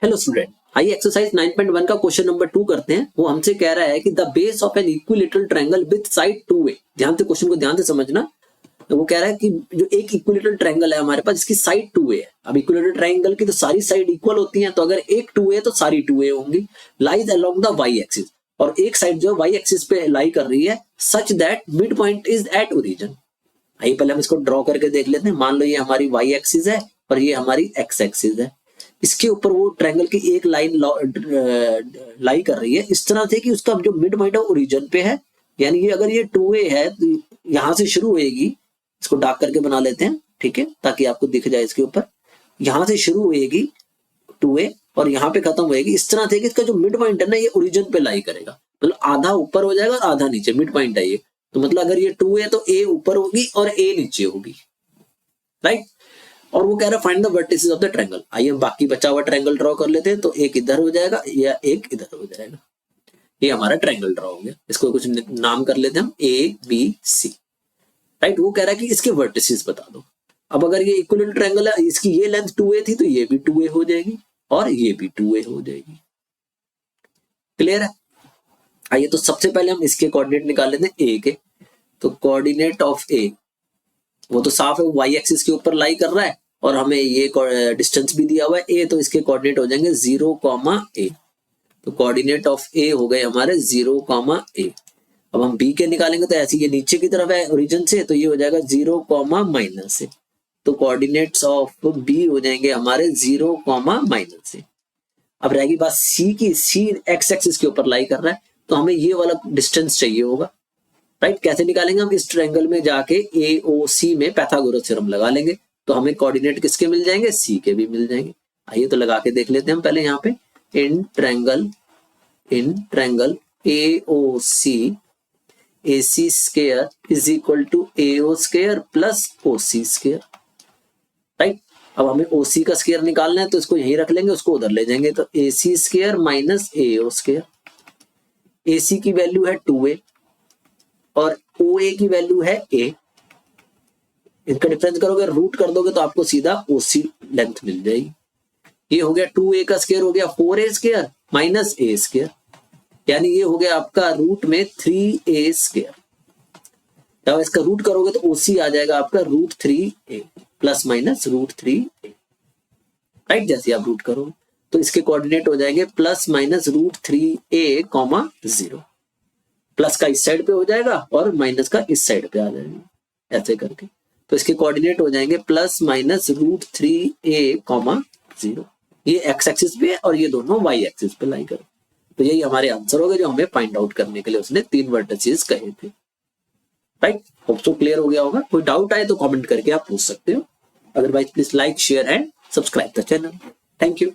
Hello student, आइए exercise 9.1 का question number 2 करते हैं। वो हमसे कह रहा है कि the base of an equilateral triangle with side 2a। ध्यान से क्वेश्चन को ध्यान से समझना। तो वो कह रहा है कि जो एक इक्विलेटरल ट्रायंगल है हमारे पास जिसकी साइड 2a है। अब इक्विलेटरल ट्रायंगल की तो सारी साइड इक्वल होती हैं, तो अगर एक 2a है तो सारी 2a होंगी। Lies along the y axis, और एक साइड जो y एक्सिस पे लाई कर रही है such that mid point is at origin. आइए पहले हम इसको ड्रॉ करके देख लेते हैं। मान लो ये हमारी y एक्सिस है और ये हमारी x एक्सिस है। इसके ऊपर वो ट्रायंगल की एक लाइन लाई कर रही है इस तरह से कि उसका जो मिड पॉइंट है ओरिजिन पे है। यानी कि अगर ये 2a है तो यहां से शुरू होएगी, इसको डार्क करके बना लेते हैं, ठीक है, ताकि आपको दिख जाए। इसके ऊपर यहां से शुरू होएगी 2a और यहाँ पे खत्म होएगी इस तरह से कि इसका जो मिड पॉइंट है ना ये ओरिजिन पे लाई करेगा। मतलब आधा ऊपर हो जाएगा और आधा नीचे, मिड पॉइंट है ये। तो मतलब अगर ये 2 है तो a ऊपर होगी और a नीचे होगी, राइट। और वो कह रहा है find the vertices of the triangle. आइए हम बाकी बचा हुआ ट्रायंगल ड्रॉ कर लेते हैं। तो एक इधर हो जाएगा या एक इधर हो जाएगा। ये हमारा ट्रायंगल ड्रॉ हो गया। इसको कुछ नाम कर लेते हैं हम ABC, राइट। वो कह रहा है कि इसके वर्टिसेस बता दो। अब अगर ये इक्विलेटरल ट्रायंगल है, इसकी ये लेंथ 2a थी तो ये भी 2a हो जाएगी और ये भी 2a हो जाएगी। क्लियर है। आइए तो सबसे पहले हम इसके कोऑर्डिनेट निकाल लेते हैं a के। तो कोऑर्डिनेट ऑफ a वो तो साफ है, y एक्सिस के ऊपर लाई कर रहा है और हमें ये डिस्टेंस भी दिया हुआ है a, तो इसके कोऑर्डिनेट हो जाएंगे 0, a। तो कोऑर्डिनेट ऑफ a हो गए हमारे 0, a। अब हम b के निकालेंगे तो ऐसे ये नीचे की तरफ है ओरिजिन से, तो ये हो जाएगा 0, -a। तो कोऑर्डिनेट्स ऑफ b हो जाएंगे हमारे 0, -a। अब रहेगी बात c की। c x एक्सिस के ऊपर लाई कर रहा है तो हमें ये वाला डिस्टेंस चाहिए होगा, राइट। कैसे निकालेंगे हम? इस ट्रायंगल में जाके AOC में पाइथागोरस थ्योरम लगा लेंगे तो हमें कोऑर्डिनेट किसके मिल जाएंगे? C के भी मिल जाएंगे। आइए तो लगा के देख लेते हैं हम पहले यहाँ पे। In triangle AOC AC square is equal to AO square plus OC square, right. अब हमें OC का स्क्वायर निकालना है तो इसको यहीं रख लेंगे, उसको उधर ले जाएंगे। तो AC square minus AO square. AC की वैल्यू है 2a और OA की वैल्यू है a। इनका डिफरेंस करोगे, रूट कर दोगे तो आपको सीधा OC लेंथ मिल जाएगी। ये हो गया 2a का स्क्वायर हो गया 4a square minus a square, यानी ये हो गया आपका रूट में 3a स्क्वायर। जब इसका रूट करोगे तो OC आ जाएगा आपका √3a plus minus √3a, right. जैसे आप रूट करोगे तो इसके कोऑर्डिनेट हो जाएंगे प्लस माइनस √3a, 0। प्लस का इस साइड पे हो जाएगा और माइनस का इस साइड पे आ जाएगा, ऐसे करके। तो इसके कोऑर्डिनेट हो जाएंगे प्लस माइनस √3a, 0। ये x एक्सिस पे है और ये दोनों y एक्सिस पे लाई करो। तो यही हमारे आंसर हो गए जो हमें फाइंड आउट करने के लिए उसने 3 वर्टिसेस कहे थे, राइट। होप सो क्लियर हो गया होगा। कोई डाउट आए तो कमेंट करके आप पूछ सकते हो। Otherwise please like, share and subscribe the channel. Thank you.